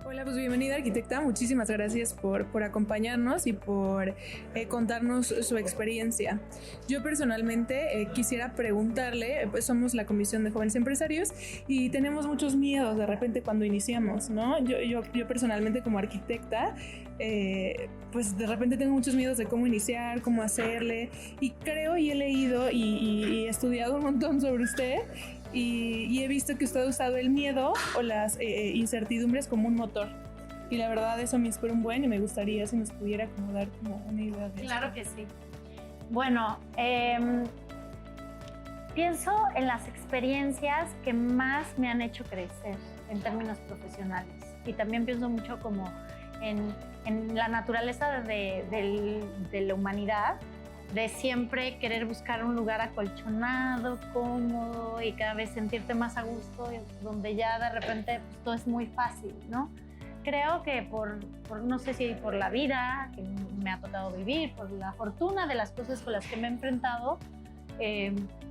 Hola, pues bienvenida arquitecta, muchísimas gracias por acompañarnos y por contarnos su experiencia. Yo personalmente quisiera preguntarle, pues somos la Comisión de Jóvenes Empresarios y tenemos muchos miedos de repente cuando iniciamos, ¿no? Yo personalmente como arquitecta, pues de repente tengo muchos miedos de cómo iniciar, cómo hacerle, y creo y he leído y he estudiado un montón sobre usted. Y he visto que usted ha usado el miedo o las incertidumbres como un motor. Y la verdad eso me inspira un buen y me gustaría si nos pudiera como dar como una idea de Claro eso. que sí. Bueno, pienso en las experiencias que más me han hecho crecer en términos profesionales. Y también pienso mucho como en la naturaleza de la humanidad, de siempre querer buscar un lugar acolchonado, cómodo y cada vez sentirte más a gusto, donde ya de repente pues, todo es muy fácil, ¿no? Creo que por no sé si por la vida que me ha tocado vivir, por la fortuna de las cosas con las que me he enfrentado,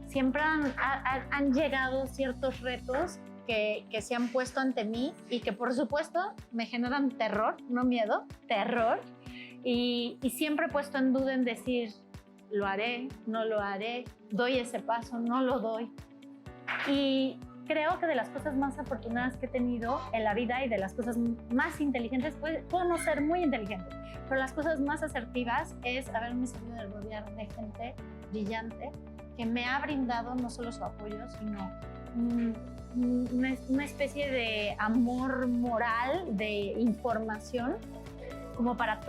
siempre han llegado ciertos retos que se han puesto ante mí y que por supuesto me generan terror, no miedo, terror. Y siempre he puesto en duda en decir, lo haré, no lo haré, doy ese paso, no lo doy. Y creo que de las cosas más afortunadas que he tenido en la vida y de las cosas más inteligentes, puedo no ser muy inteligente, pero las cosas más asertivas es haberme sabido de rodear de gente brillante que me ha brindado no solo su apoyo, sino una especie de amor moral, de información, como para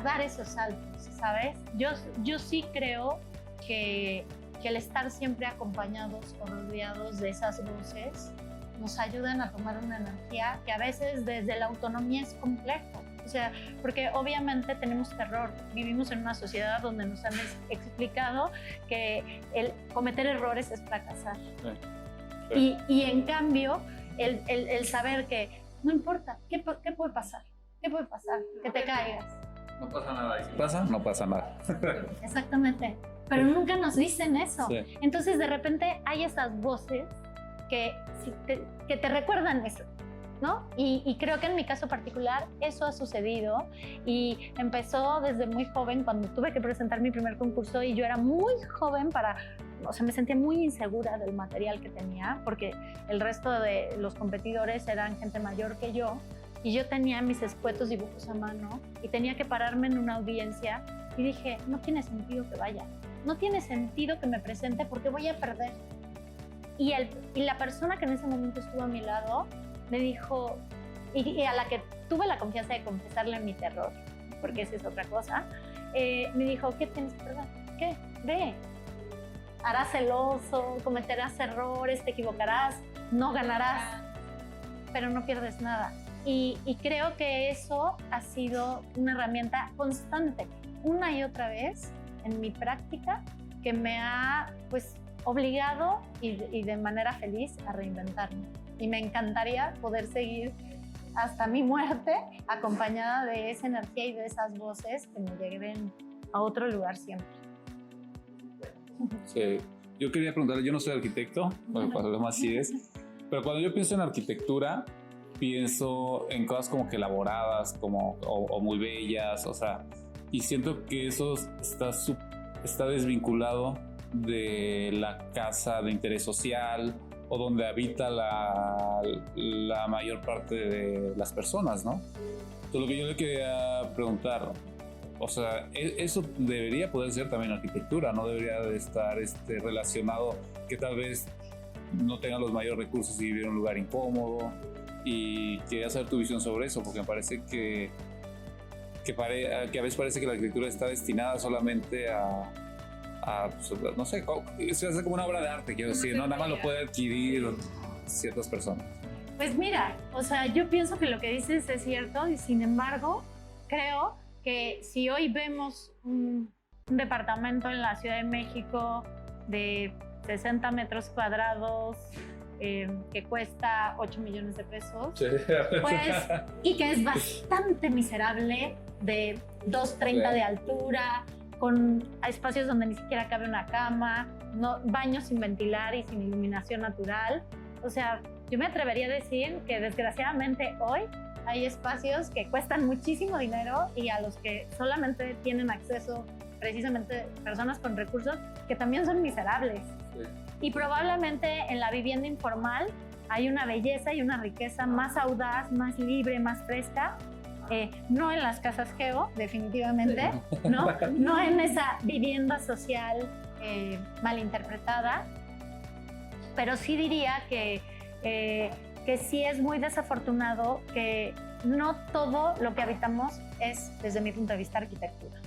dar esos saltos, ¿sabes? Yo sí creo que el estar siempre acompañados o rodeados de esas voces nos ayudan a tomar una energía que a veces desde la autonomía es complejo. O sea, porque obviamente tenemos terror. Vivimos en una sociedad donde nos han explicado que el cometer errores es fracasar. Sí. Y en cambio, el saber que no importa, ¿qué puede pasar? ¿Qué puede pasar? Que te caigas. No pasa nada. Y si pasa, no pasa nada. Exactamente. Pero nunca nos dicen eso. Sí. Entonces, de repente, hay esas voces que te recuerdan eso, ¿no? Y creo que en mi caso particular eso ha sucedido y empezó desde muy joven, cuando tuve que presentar mi primer concurso y yo era muy joven me sentía muy insegura del material que tenía porque el resto de los competidores eran gente mayor que yo. Y yo tenía mis escuetos dibujos a mano y tenía que pararme en una audiencia y dije, no tiene sentido que vaya, no tiene sentido que me presente porque voy a perder. Y la persona que en ese momento estuvo a mi lado me dijo, y a la que tuve la confianza de confesarle mi terror, porque esa es otra cosa, me dijo, ¿qué tienes que perder? ¿Qué? Ve. Harás celoso, cometerás errores, te equivocarás, no ganarás, pero no pierdes nada. Y creo que eso ha sido una herramienta constante, una y otra vez en mi práctica, que me ha pues, obligado y de manera feliz a reinventarme. Y me encantaría poder seguir hasta mi muerte acompañada de esa energía y de esas voces que me lleven a otro lugar siempre. Sí. Yo quería preguntarle, yo no soy arquitecto, para lo más sí es, pero cuando yo pienso en arquitectura, pienso en cosas como que elaboradas, o muy bellas, o sea, y siento que eso está desvinculado de la casa de interés social o donde habita la mayor parte de las personas, ¿no? Entonces, lo que yo le quería preguntar, o sea, eso debería poder ser también arquitectura, no debería de estar relacionado que tal vez no tengan los mayores recursos y vivir en un lugar incómodo. Y quería saber tu visión sobre eso, porque me parece que a veces parece que la arquitectura está destinada solamente a no sé, se hace como una obra de arte, quiero decir, ¿no? Nada más lo puede adquirir ciertas personas. Pues mira, o sea, yo pienso que lo que dices es cierto y sin embargo, creo que si hoy vemos un departamento en la Ciudad de México de 60 metros cuadrados, que cuesta 8 millones de pesos, sí. Pues, y que es bastante miserable, de 2.30 sí. De altura, con espacios donde ni siquiera cabe una cama, baños sin ventilar y sin iluminación natural. O sea, yo me atrevería a decir que desgraciadamente hoy hay espacios que cuestan muchísimo dinero y a los que solamente tienen acceso precisamente personas con recursos que también son miserables. Sí. Y probablemente en la vivienda informal hay una belleza y una riqueza más audaz, más libre, más fresca. No en las casas Geo, definitivamente, no en esa vivienda social malinterpretada, pero sí diría que sí es muy desafortunado que no todo lo que habitamos es, desde mi punto de vista, arquitectura.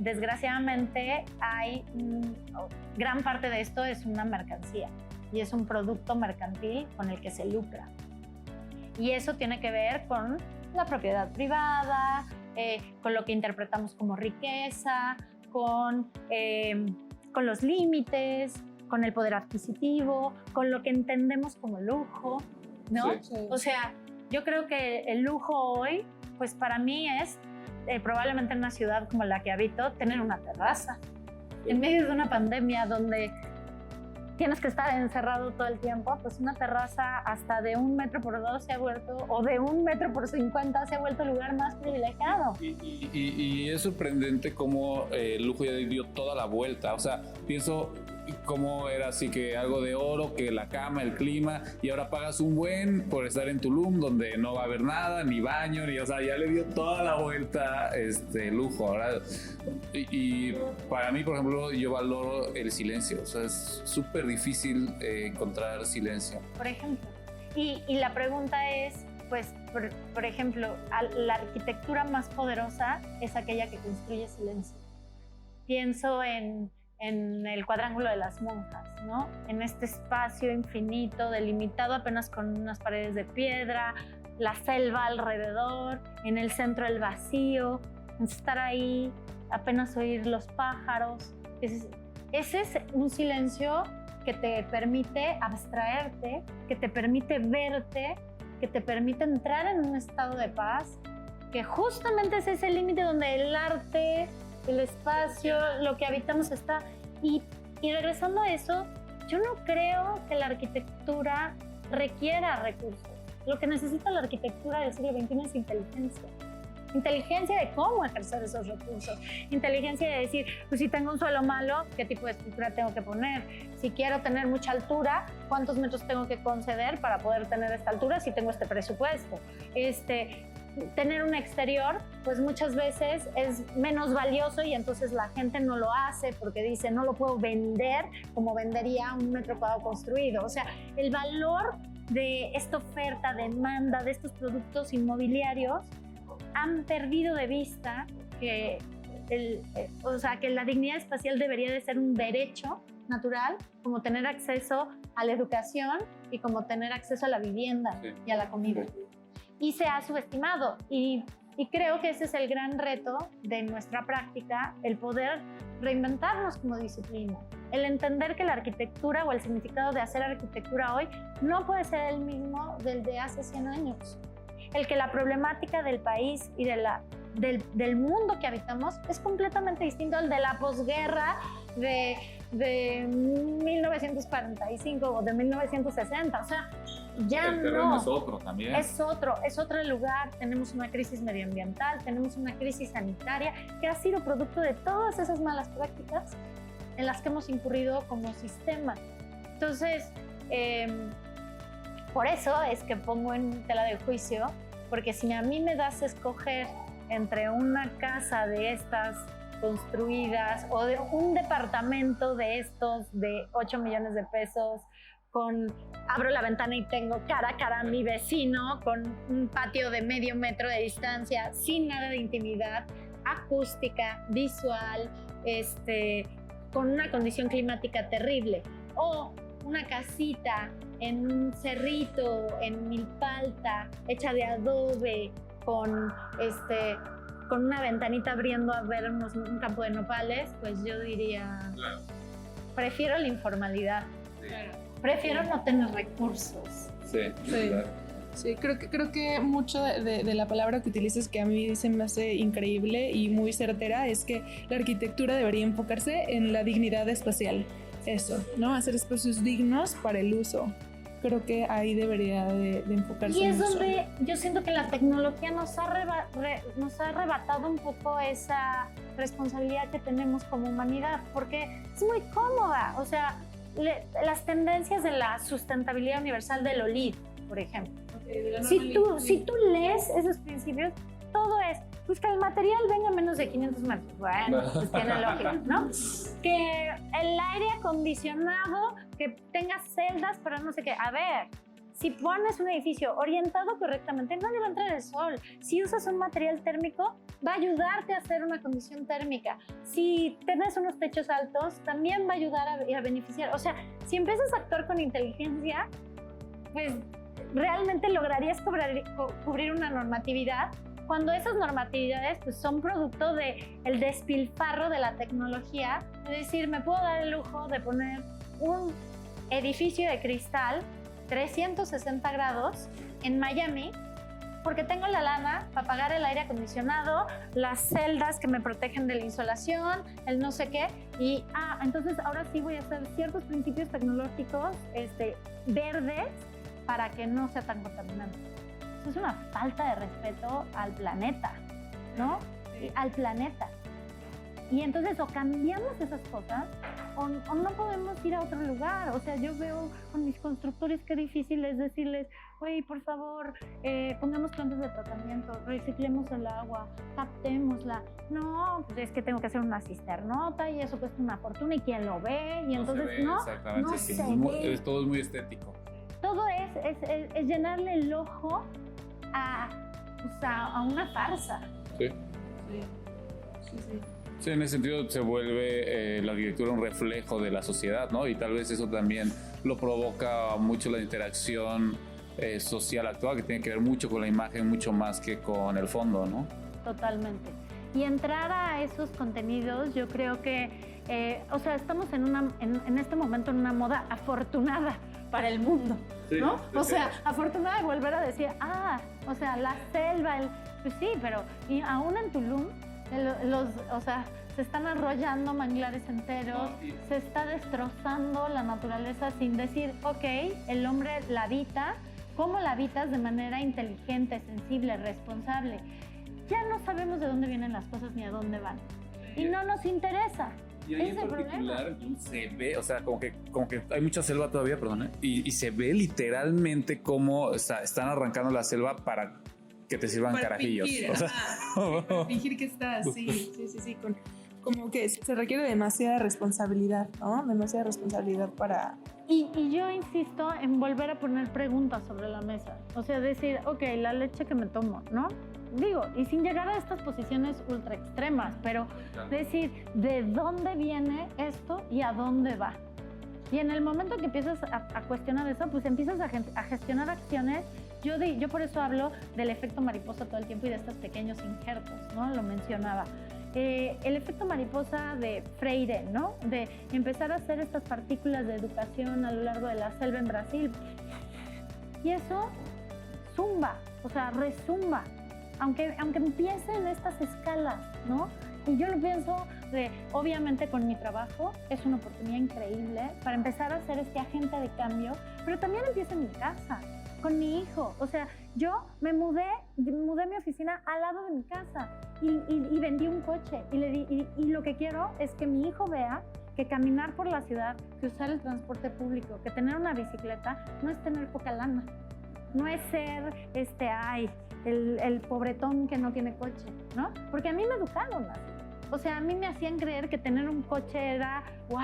Desgraciadamente, gran parte de esto es una mercancía y es un producto mercantil con el que se lucra. Y eso tiene que ver con la propiedad privada, con lo que interpretamos como riqueza, con los límites, con el poder adquisitivo, con lo que entendemos como lujo, ¿no? Sí. O sea, yo creo que el lujo hoy, pues para mí es, probablemente en una ciudad como la que habito, tener una terraza. En medio de una pandemia donde tienes que estar encerrado todo el tiempo, pues una terraza hasta de 1 metro por 2 se ha vuelto, o de 1 metro por 50 se ha vuelto el lugar más privilegiado. Y es sorprendente cómo el lujo ya dio toda la vuelta. O sea, pienso cómo era así que algo de oro, que la cama, el clima, y ahora pagas un buen por estar en Tulum, donde no va a haber nada, ni baño, ni, o sea, ya le dio toda la vuelta lujo, ¿verdad? Y para mí, por ejemplo, yo valoro el silencio, o sea, es súper difícil encontrar silencio. Por ejemplo, y la pregunta es, pues, por ejemplo, la arquitectura más poderosa es aquella que construye silencio. Pienso en el cuadrángulo de las monjas, ¿no? En este espacio infinito, delimitado apenas con unas paredes de piedra, la selva alrededor, en el centro el vacío, estar ahí, apenas oír los pájaros. Ese es un silencio que te permite abstraerte, que te permite verte, que te permite entrar en un estado de paz, que justamente es ese límite donde el arte, el espacio, lo que habitamos está. Y regresando a eso, yo no creo que la arquitectura requiera recursos. Lo que necesita la arquitectura del siglo XXI es inteligencia. Inteligencia de cómo ejercer esos recursos. Inteligencia de decir, pues si tengo un suelo malo, ¿qué tipo de estructura tengo que poner? Si quiero tener mucha altura, ¿cuántos metros tengo que conceder para poder tener esta altura si tengo este presupuesto? Tener un exterior, pues muchas veces es menos valioso y entonces la gente no lo hace porque dice, no lo puedo vender como vendería 1 metro cuadrado construido. O sea, el valor de esta oferta, demanda de estos productos inmobiliarios han perdido de vista que que la dignidad espacial debería de ser un derecho natural, como tener acceso a la educación y como tener acceso a la vivienda y a la comida. Y se ha subestimado y creo que ese es el gran reto de nuestra práctica, el poder reinventarnos como disciplina, el entender que la arquitectura o el significado de hacer arquitectura hoy no puede ser el mismo del de hace 100 años, el que la problemática del país y del mundo que habitamos es completamente distinto al de la posguerra de 1945 o de 1960, o sea, ya el terreno no. Es otro también. Es otro lugar. Tenemos una crisis medioambiental, tenemos una crisis sanitaria que ha sido producto de todas esas malas prácticas en las que hemos incurrido como sistema. Entonces, por eso es que pongo en tela de juicio, porque si a mí me das a escoger entre una casa de estas construidas o de un departamento de estos de 8 millones de pesos, abro la ventana y tengo cara a cara a mi vecino con un patio de medio metro de distancia, sin nada de intimidad, acústica, visual, con una condición climática terrible, o una casita en un cerrito, en Milpalta, hecha de adobe, con una ventanita abriendo a ver un campo de nopales, pues yo diría, claro, prefiero la informalidad. Sí. Prefiero no tener recursos. Sí, claro. Sí, creo que mucho de la palabra que utilizas, que a mí se me hace increíble y muy certera, es que la arquitectura debería enfocarse en la dignidad espacial. Eso, ¿no? Hacer espacios dignos para el uso. creo que ahí debería de enfocarse. Y es donde yo siento que la tecnología nos ha arrebatado un poco esa responsabilidad que tenemos como humanidad, porque es muy cómoda. O sea, las tendencias de la sustentabilidad universal del OLID, por ejemplo. Si tú lees esos principios, todo es, pues que el material venga menos de 500 metros. Bueno, pues tiene lógica, ¿no? Que el aire acondicionado, que tenga celdas para no sé qué. A ver, si pones un edificio orientado correctamente, no le va a entrar el sol. Si usas un material térmico, va a ayudarte a hacer una condición térmica. Si tienes unos techos altos, también va a ayudar a beneficiar. O sea, si empiezas a actuar con inteligencia, pues realmente lograrías cubrir una normatividad, cuando esas normatividades pues, son producto del despilfarro de la tecnología. Es decir, me puedo dar el lujo de poner un edificio de cristal 360 grados en Miami porque tengo la lana para pagar el aire acondicionado, las celdas que me protegen de la insolación, el no sé qué. Y entonces ahora sí voy a hacer ciertos principios tecnológicos verdes para que no sea tan contaminante. Eso es una falta de respeto al planeta, ¿no? Al planeta. Y entonces o cambiamos esas cosas o no podemos ir a otro lugar. O sea, yo veo con mis constructores qué difícil es decirles, oye, por favor, pongamos plantas de tratamiento, reciclemos el agua, captémosla. No, pues es que tengo que hacer una cisternota y eso cuesta una fortuna y quién lo ve. Y entonces exactamente, todo es muy estético. Todo es llenarle el ojo a una farsa. Sí. Sí, en ese sentido se vuelve la arquitectura un reflejo de la sociedad, ¿no? Y tal vez eso también lo provoca mucho la interacción social actual, que tiene que ver mucho con la imagen, mucho más que con el fondo, ¿no? Totalmente. Y entrar a esos contenidos, yo creo que, estamos en este momento en una moda afortunada para el mundo, ¿no? O sea, afortunada de volver a decir, la selva, pues sí, pero y aún en Tulum, se están arrollando manglares enteros, se está destrozando la naturaleza sin decir, ok, el hombre la habita, ¿cómo la habitas? De manera inteligente, sensible, responsable. Ya no sabemos de dónde vienen las cosas ni a dónde van. Y no nos interesa. Y ahí en particular se ve, o sea, como que hay mucha selva todavía, perdón, y se ve literalmente cómo están arrancando la selva para que te sirvan para carajillos. Fingir, para fingir que estás, sí, como que se requiere demasiada responsabilidad, ¿no? Demasiada responsabilidad para... Y yo insisto en volver a poner preguntas sobre la mesa. O sea, decir, ok, la leche que me tomo, ¿no? Digo, y sin llegar a estas posiciones ultra extremas, pero decir, ¿de dónde viene esto y a dónde va? Y en el momento que empiezas a cuestionar eso, pues empiezas a gestionar acciones. Yo por eso hablo del efecto mariposa todo el tiempo y de estos pequeños injertos, ¿no? Lo mencionaba. El efecto mariposa de Freire, ¿no? De empezar a hacer estas partículas de educación a lo largo de la selva en Brasil. Y eso zumba, o sea, rezumba. Aunque empiece en estas escalas, ¿no? Y yo lo pienso obviamente con mi trabajo, es una oportunidad increíble para empezar a ser este agente de cambio, pero también empieza en mi casa, con mi hijo. O sea, yo me mudé mi oficina al lado de mi casa y vendí un coche y lo que quiero es que mi hijo vea que caminar por la ciudad, que usar el transporte público, que tener una bicicleta no es tener poca lana, no es ser el pobretón que no tiene coche, ¿no? Porque a mí me educaron así. O sea, a mí me hacían creer que tener un coche era, wow,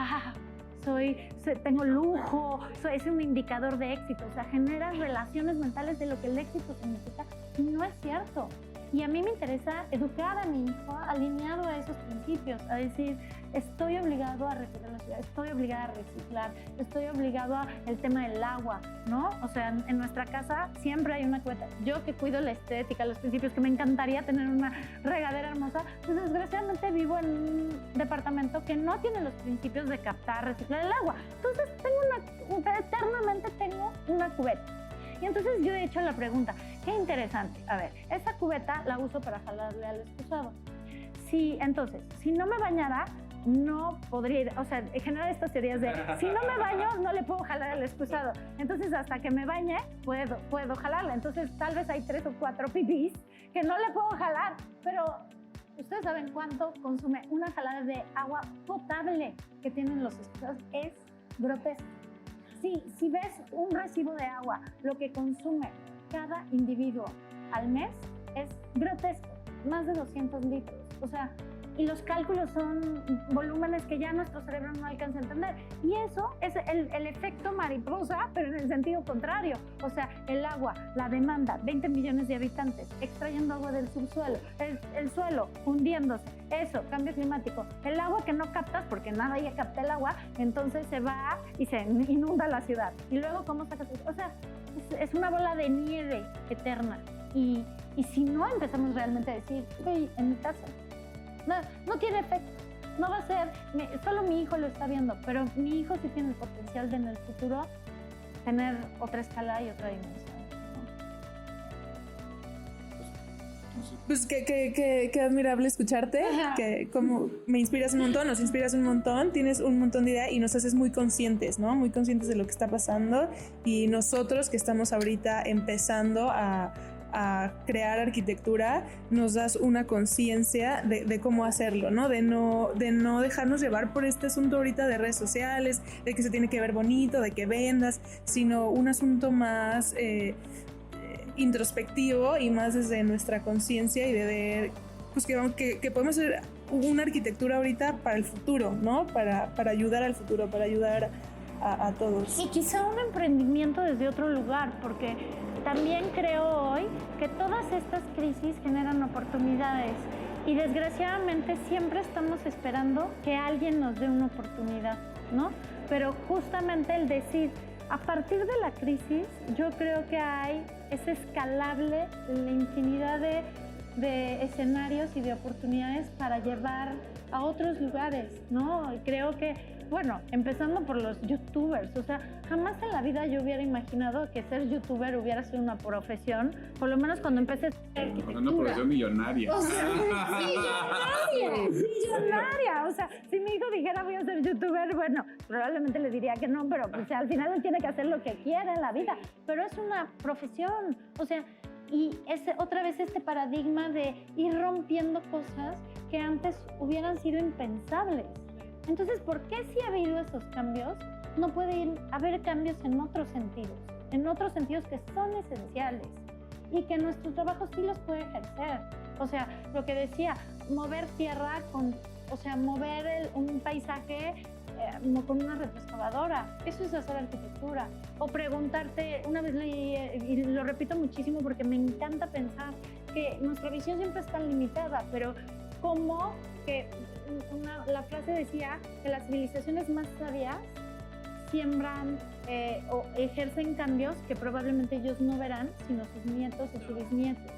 tengo lujo, es un indicador de éxito. O sea, generas relaciones mentales de lo que el éxito significa. Y no es cierto. Y a mí me interesa educar a mi hijo alineado a esos principios, a decir, estoy obligado a reciclar la ciudad, estoy obligada a reciclar, estoy obligado al tema del agua, ¿no? O sea, en nuestra casa siempre hay una cubeta. Yo que cuido la estética, los principios, que me encantaría tener una regadera hermosa, pues desgraciadamente vivo en un departamento que no tiene los principios de captar, reciclar el agua. Entonces eternamente tengo una cubeta. Y entonces yo he hecho la pregunta, qué interesante, a ver, esa cubeta la uso para jalarle al excusado. Entonces, si no me bañara, no podría ir, o sea, generar estas teorías de si no me baño, no le puedo jalar el excusado. Entonces, hasta que me bañe, puedo jalarla. Entonces, tal vez hay 3 o 4 pipís que no le puedo jalar, pero ustedes saben cuánto consume una jalada de agua potable que tienen los excusados. Es grotesco. Si ves un recibo de agua, lo que consume cada individuo al mes es grotesco, más de 200 litros. O sea, y los cálculos son volúmenes que ya nuestro cerebro no alcanza a entender. Y eso es el efecto mariposa, pero en el sentido contrario. O sea, el agua, la demanda, 20 millones de habitantes extrayendo agua del subsuelo, el suelo hundiéndose, eso, cambio climático. El agua que no captas, porque nada ya capta el agua, entonces se va y se inunda la ciudad. Y luego, ¿cómo sacas eso? O sea, es una bola de nieve eterna. Y si no empezamos realmente a decir, estoy en mi casa, no tiene efecto, no va a ser, solo mi hijo lo está viendo, pero mi hijo sí tiene el potencial de en el futuro tener otra escala y otra dimensión, ¿no? Pues qué admirable escucharte, que como me inspiras un montón, nos inspiras un montón, tienes un montón de ideas y nos haces muy conscientes, ¿no? Muy conscientes de lo que está pasando, y nosotros que estamos ahorita empezando a crear arquitectura, nos das una conciencia de cómo hacerlo, ¿no? De no dejarnos llevar por este asunto ahorita de redes sociales, de que se tiene que ver bonito, de que vendas, sino un asunto más introspectivo y más desde nuestra conciencia y de ver pues que podemos hacer una arquitectura ahorita para el futuro, ¿no? Para ayudar al futuro, para ayudar a todos. Y quizá un emprendimiento desde otro lugar, porque también creo hoy que todas estas crisis generan oportunidades y desgraciadamente siempre estamos esperando que alguien nos dé una oportunidad, ¿no? Pero justamente el decir, a partir de la crisis, yo creo que es escalable la infinidad de escenarios y de oportunidades para llevar a otros lugares, ¿no? Y creo que, bueno, empezando por los youtubers, o sea, jamás en la vida yo hubiera imaginado que ser youtuber hubiera sido una profesión, por lo menos cuando empecé a estudiar arquitectura. Una profesión millonaria. O sea, millonaria. O sea, si mi hijo dijera voy a ser youtuber, bueno, probablemente le diría que no, pero pues, al final él tiene que hacer lo que quiere en la vida. Pero es una profesión, o sea, y otra vez este paradigma de ir rompiendo cosas que antes hubieran sido impensables. Entonces, ¿por qué si ha habido esos cambios, no puede haber cambios en otros sentidos que son esenciales y que nuestro trabajo sí los puede ejercer? O sea, lo que decía, mover tierra mover un paisaje con una retroexcavadora, eso es hacer arquitectura. O preguntarte, una vez leí, y lo repito muchísimo porque me encanta pensar que nuestra visión siempre es tan limitada, pero como que la frase decía que las civilizaciones más sabias siembran o ejercen cambios que probablemente ellos no verán, sino sus nietos o sus bisnietos.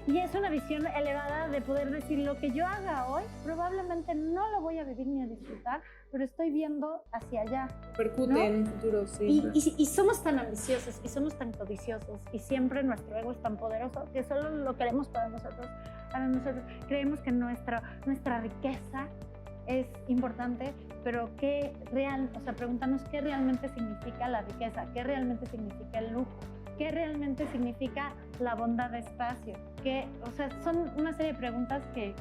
Y es una visión elevada de poder decir lo que yo haga hoy, probablemente no lo voy a vivir ni a disfrutar, pero estoy viendo hacia allá. Percute, ¿no? En un futuro, sí. Y somos tan ambiciosos y somos tan codiciosos y siempre nuestro ego es tan poderoso que solo lo queremos para nosotros. Creemos que nuestra riqueza es importante, pero preguntarnos qué realmente significa la riqueza, qué realmente significa el lujo, qué realmente significa la bondad de espacio. Son una serie de preguntas que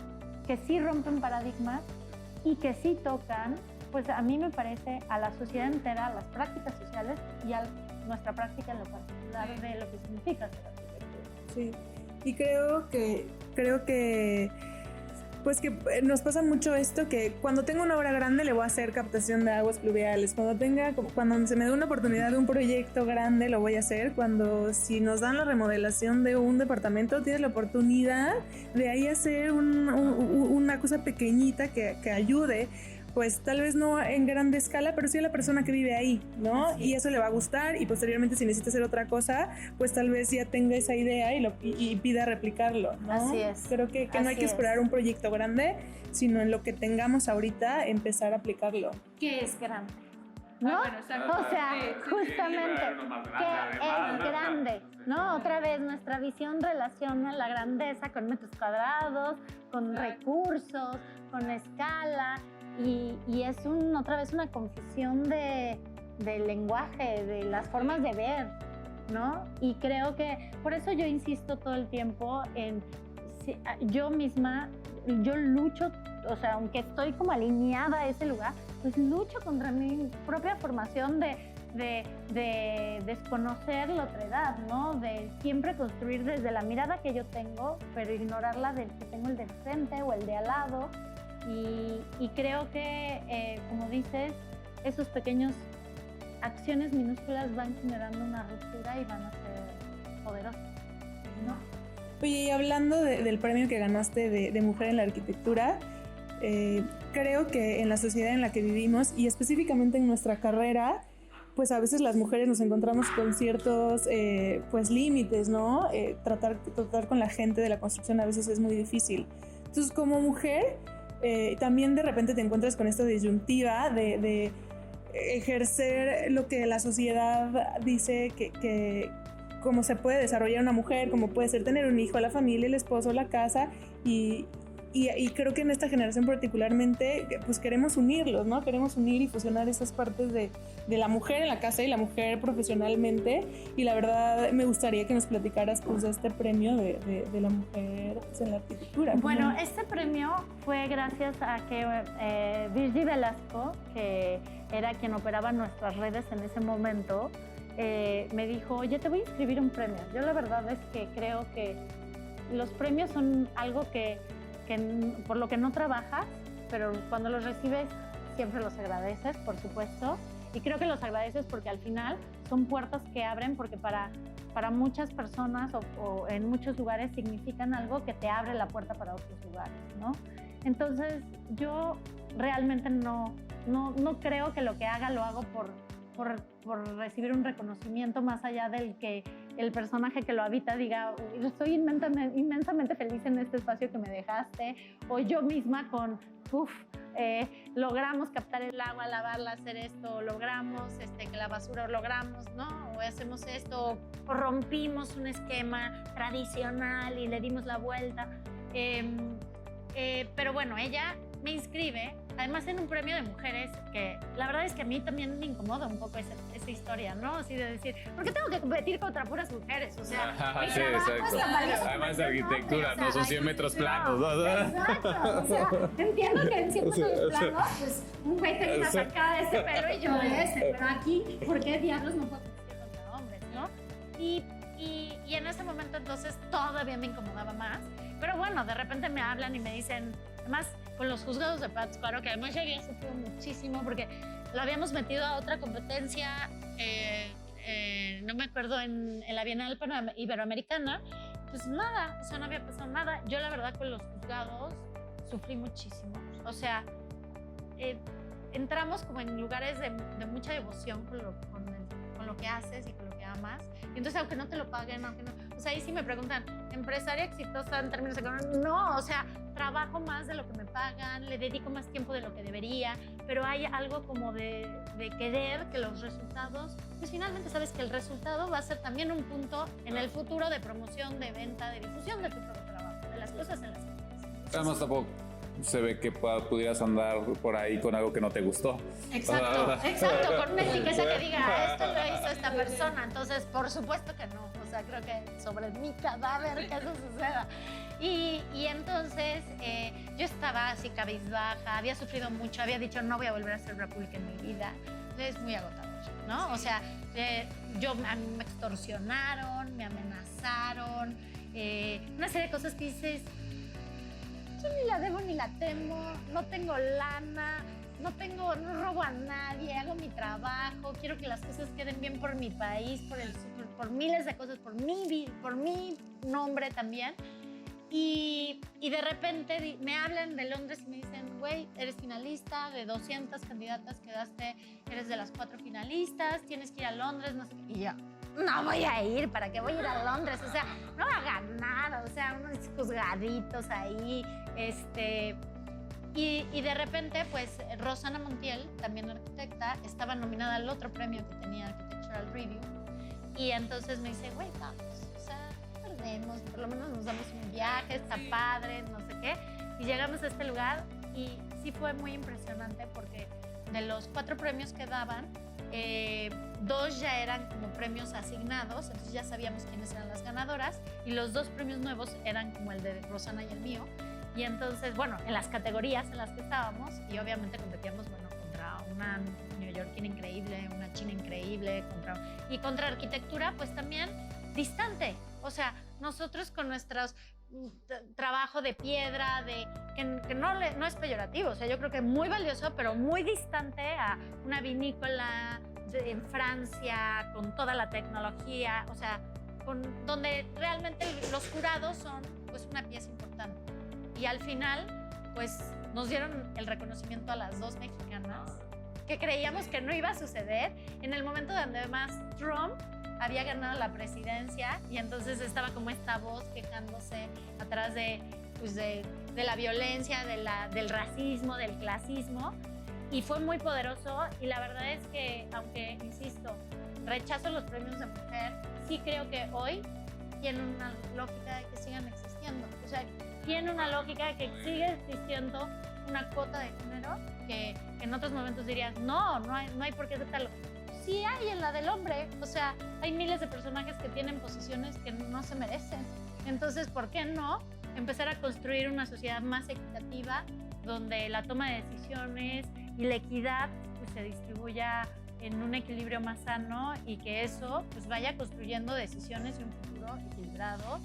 sí rompen paradigmas y que sí tocan, pues a mí me parece, a la sociedad entera, a las prácticas sociales y a nuestra práctica en lo particular de lo que significa ser arquitectura. Sí, y creo que pues que nos pasa mucho esto, que cuando tengo una obra grande le voy a hacer captación de aguas pluviales, cuando se me dé una oportunidad de un proyecto grande lo voy a hacer, si nos dan la remodelación de un departamento tienes la oportunidad de ahí hacer una cosa pequeñita que ayude, pues tal vez no en grande escala, pero sí a la persona que vive ahí, ¿no? Y eso le va a gustar, y posteriormente si necesita hacer otra cosa, pues tal vez ya tenga esa idea y pida replicarlo, ¿no? Así es. Creo que no hay que esperar un proyecto grande, sino en lo que tengamos ahorita empezar a aplicarlo. ¿Qué es grande? ¿No? O sea, justamente, ¿qué es grande? ¿No? Otra vez nuestra visión relaciona la grandeza con metros cuadrados, con recursos, con escala. y es otra vez una confusión del lenguaje, de las formas de ver, ¿no? Y creo que por eso yo insisto todo el tiempo en yo misma, yo lucho, o sea, aunque estoy como alineada a ese lugar, pues lucho contra mi propia formación de desconocer la otra edad, ¿no? De siempre construir desde la mirada que yo tengo, pero ignorar la del que tengo el de frente o el de al lado. Y creo que, como dices, esos pequeños acciones minúsculas van generando una ruptura y van a ser poderosas, ¿no? Oye, y hablando del premio que ganaste de Mujer en la Arquitectura, creo que en la sociedad en la que vivimos y específicamente en nuestra carrera, pues a veces las mujeres nos encontramos con ciertos pues límites, ¿no? Tratar con la gente de la construcción a veces es muy difícil. Entonces, como mujer, también de repente te encuentras con esta disyuntiva de ejercer lo que la sociedad dice que cómo se puede desarrollar una mujer, cómo puede ser tener un hijo, la familia, el esposo, la casa, y creo que en esta generación particularmente pues queremos unirlos, ¿no? Queremos unir y fusionar esas partes de la mujer en la casa y la mujer profesionalmente, y la verdad me gustaría que nos platicaras pues de este premio de la mujer pues, en la arquitectura. Bueno, este premio fue gracias a que Virgi Velasco, que era quien operaba nuestras redes en ese momento, me dijo, oye, te voy a inscribir un premio. Yo la verdad es que creo que los premios son algo que por lo que no trabajas, pero cuando los recibes siempre los agradeces, por supuesto. Y creo que los agradeces porque al final son puertas que abren, porque para muchas personas o en muchos lugares significan algo que te abre la puerta para otros lugares, ¿no? Entonces yo realmente no creo que lo que haga lo hago por recibir un reconocimiento más allá del que el personaje que lo habita diga, estoy inmensamente feliz en este espacio que me dejaste, o yo misma con, logramos captar el agua, lavarla, hacer esto, logramos que la basura, logramos, ¿no? O hacemos esto, o rompimos un esquema tradicional y le dimos la vuelta. Pero bueno, ella me inscribe, además en un premio de mujeres, que la verdad es que a mí también me incomoda un poco esa historia, ¿no? Así de decir, ¿por qué tengo que competir contra puras mujeres? O sea, sí, exacto. Además de arquitectura, no son 100 metros planos, ¿no? Exacto, o sea, entiendo que en 100 metros planos, pues un güey te una sacada de este pelo y yo de ese, pero aquí, ¿por qué diablos no puedo competir contra hombres, no? Y en ese momento entonces todavía me incomodaba más, pero bueno, de repente me hablan y me dicen, además con los juzgados de Pátzcuaro, que además ya había sufrido muchísimo porque lo habíamos metido a otra competencia, no me acuerdo, en la Bienal Iberoamericana, pues nada, o sea, no había pasado nada. Yo la verdad con los juzgados sufrí muchísimo, o sea, entramos como en lugares de mucha devoción con lo que haces y con lo que amas, y entonces aunque no te lo paguen, o sea, ahí sí me preguntan, ¿empresaria exitosa en términos económicos? No, o sea, trabajo más de lo que me pagan, le dedico más tiempo de lo que debería, pero hay algo como de querer que los resultados, pues finalmente sabes que el resultado va a ser también un punto en el futuro de promoción, de venta, de difusión de tu propio trabajo, de las cosas en las que estás. Además tampoco se ve que pudieras andar por ahí con algo que no te gustó. Exacto, con una etiqueta que diga, esto lo hizo esta persona, entonces por supuesto que no, o sea, creo que sobre mi cadáver que eso suceda. Y entonces yo estaba así cabizbaja, había sufrido mucho, había dicho no voy a volver a hacer República en mi vida, entonces es muy agotador, ¿no? O sea, a mí me extorsionaron, me amenazaron, una serie de cosas que dices, yo ni la debo ni la temo, no tengo lana, no robo a nadie, hago mi trabajo, quiero que las cosas queden bien por mi país, por miles de cosas, por mi nombre también. Y de repente me hablan de Londres y me dicen, güey, eres finalista, de 200 candidatas quedaste, eres de las 4 finalistas, tienes que ir a Londres, no sé qué. Y yo, no voy a ir, ¿para qué voy a ir a Londres? O sea, no va a ganar, o sea, unos juzgaditos ahí, y de repente, pues, Rosana Montiel, también arquitecta, estaba nominada al otro premio que tenía Architectural Review, y entonces me dice, güey, vamos, o sea, por lo menos nos damos un viaje, está padre, no sé qué, y llegamos a este lugar y sí fue muy impresionante porque de los 4 premios que daban, 2 ya eran como premios asignados, entonces ya sabíamos quiénes eran las ganadoras, y los 2 premios nuevos eran como el de Rosana y el mío. Y entonces, bueno, en las categorías en las que estábamos, y obviamente competíamos, bueno, contra una neoyorquina increíble, una china increíble, contra arquitectura, pues también distante. O sea, nosotros con nuestros trabajo de piedra, que no es peyorativo, o sea, yo creo que muy valioso, pero muy distante a una vinícola en Francia, con toda la tecnología, o sea, donde realmente los jurados son pues una pieza importante. Y al final, pues nos dieron el reconocimiento a las 2 mexicanas, que creíamos que no iba a suceder, en el momento donde además Trump había ganado la presidencia, y entonces estaba como esta voz quejándose atrás de la violencia, del racismo, del clasismo, y fue muy poderoso. Y la verdad es que, aunque, insisto, rechazo los premios de mujer, sí creo que hoy tienen una lógica de que sigan existiendo. O sea, tiene una lógica de que sigue existiendo una cuota de género que en otros momentos dirías, no hay por qué aceptarlo. Sí hay en la del hombre, o sea, hay miles de personajes que tienen posiciones que no se merecen. Entonces, ¿por qué no empezar a construir una sociedad más equitativa donde la toma de decisiones y la equidad pues, se distribuya en un equilibrio más sano, y que eso pues, vaya construyendo decisiones y un futuro equilibrado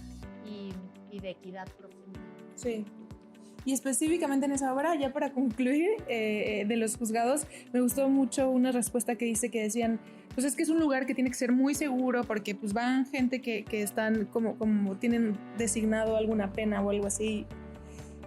y de equidad profunda? Sí. Y específicamente en esa obra, ya para concluir, de los juzgados, me gustó mucho una respuesta que decían, pues es que es un lugar que tiene que ser muy seguro porque pues van gente que están como tienen designado alguna pena o algo así.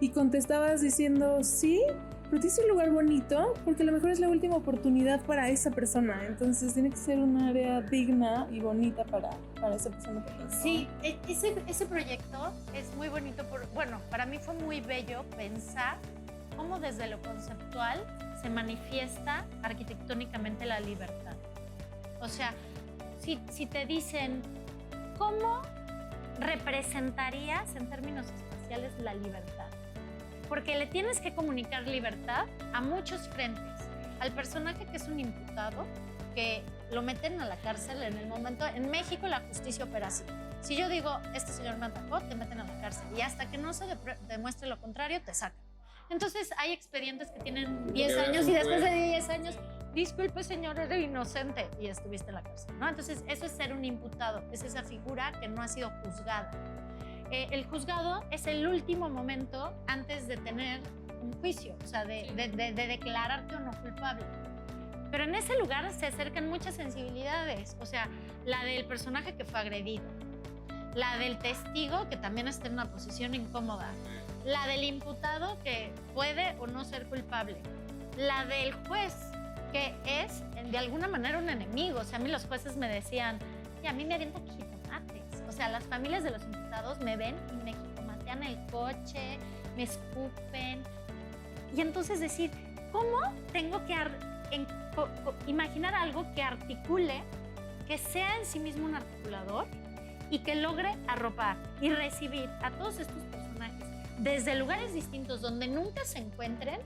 Y contestabas diciendo, sí, pero es un lugar bonito porque a lo mejor es la última oportunidad para esa persona. Entonces tiene que ser un área digna y bonita para esa persona. Sí, ese proyecto es muy bonito. Bueno, para mí fue muy bello pensar cómo desde lo conceptual se manifiesta arquitectónicamente la libertad. O sea, si te dicen, ¿cómo representarías en términos espaciales la libertad? Porque le tienes que comunicar libertad a muchos frentes. Al personaje que es un imputado, que lo meten a la cárcel en el momento. En México la justicia opera así. Si yo digo, este señor me atacó, te meten a la cárcel. Y hasta que no se demuestre lo contrario, te sacan. Entonces hay expedientes que tienen 10 años y después de 10 años, disculpe señor, era inocente y estuviste en la cárcel, ¿no? Entonces eso es ser un imputado, es esa figura que no ha sido juzgada. El juzgado es el último momento antes de tener un juicio, o sea, de declararte o no culpable. Pero en ese lugar se acercan muchas sensibilidades, o sea, la del personaje que fue agredido, la del testigo que también está en una posición incómoda, la del imputado que puede o no ser culpable, la del juez que es de alguna manera un enemigo. O sea, a mí los jueces me decían, y a mí me avientan jitomates. O sea, las familias de los imputados me ven y me jitomatean el coche, me escupen. Y entonces decir, ¿cómo tengo que imaginar algo que articule, que sea en sí mismo un articulador y que logre arropar y recibir a todos estos personajes desde lugares distintos donde nunca se encuentren,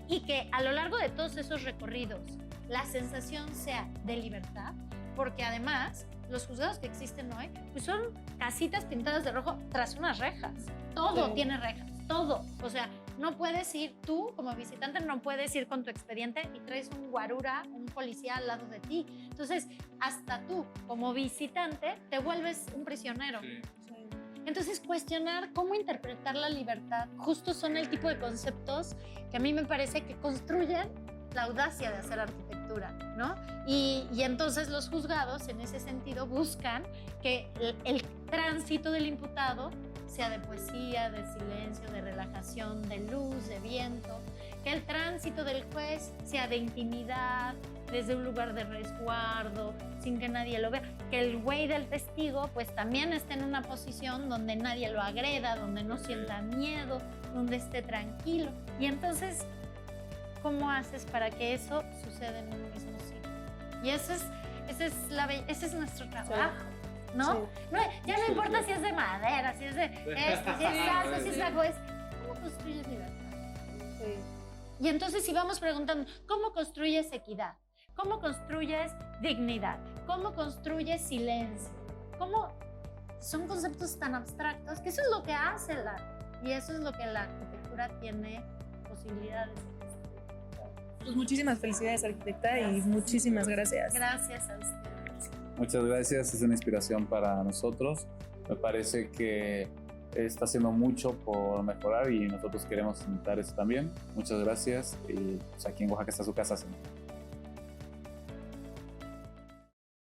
y que a lo largo de todos esos recorridos la sensación sea de libertad? Porque además los juzgados que existen hoy pues son casitas pintadas de rojo tras unas rejas. Todo tiene rejas, todo. O sea, no puedes ir tú como visitante, no puedes ir con tu expediente y traes un guarura, un policía al lado de ti. Entonces, hasta tú como visitante te vuelves un prisionero. Sí. Entonces, cuestionar cómo interpretar la libertad justo son el tipo de conceptos que a mí me parece que construyen la audacia de hacer arquitectura, ¿no? Y entonces los juzgados en ese sentido buscan que el tránsito del imputado sea de poesía, de silencio, de relajación, de luz, de viento, que el tránsito del juez sea de intimidad, desde un lugar de resguardo, sin que nadie lo vea, que el güey del testigo pues también esté en una posición donde nadie lo agreda, donde no sienta miedo, donde esté tranquilo. Y entonces, ¿cómo haces para que eso suceda en un mismo sitio? Y ese es nuestro trabajo, ¿no? Sí. No, ya no importa si es de madera, si es de esto, si es alto, si es algo, es ¿cómo construyes libertad? Sí. Y entonces si vamos preguntando, ¿cómo construyes equidad? ¿Cómo construyes dignidad? ¿Cómo construyes silencio? ¿Cómo? Son conceptos tan abstractos que eso es lo que hace el arte. Y eso es lo que la arquitectura tiene posibilidades de construir. Pues muchísimas felicidades, arquitecta, y muchísimas gracias. Gracias a ustedes. Muchas gracias, es una inspiración para nosotros. Me parece que está haciendo mucho por mejorar y nosotros queremos imitar eso también. Muchas gracias y pues aquí en Oaxaca está su casa. Señor.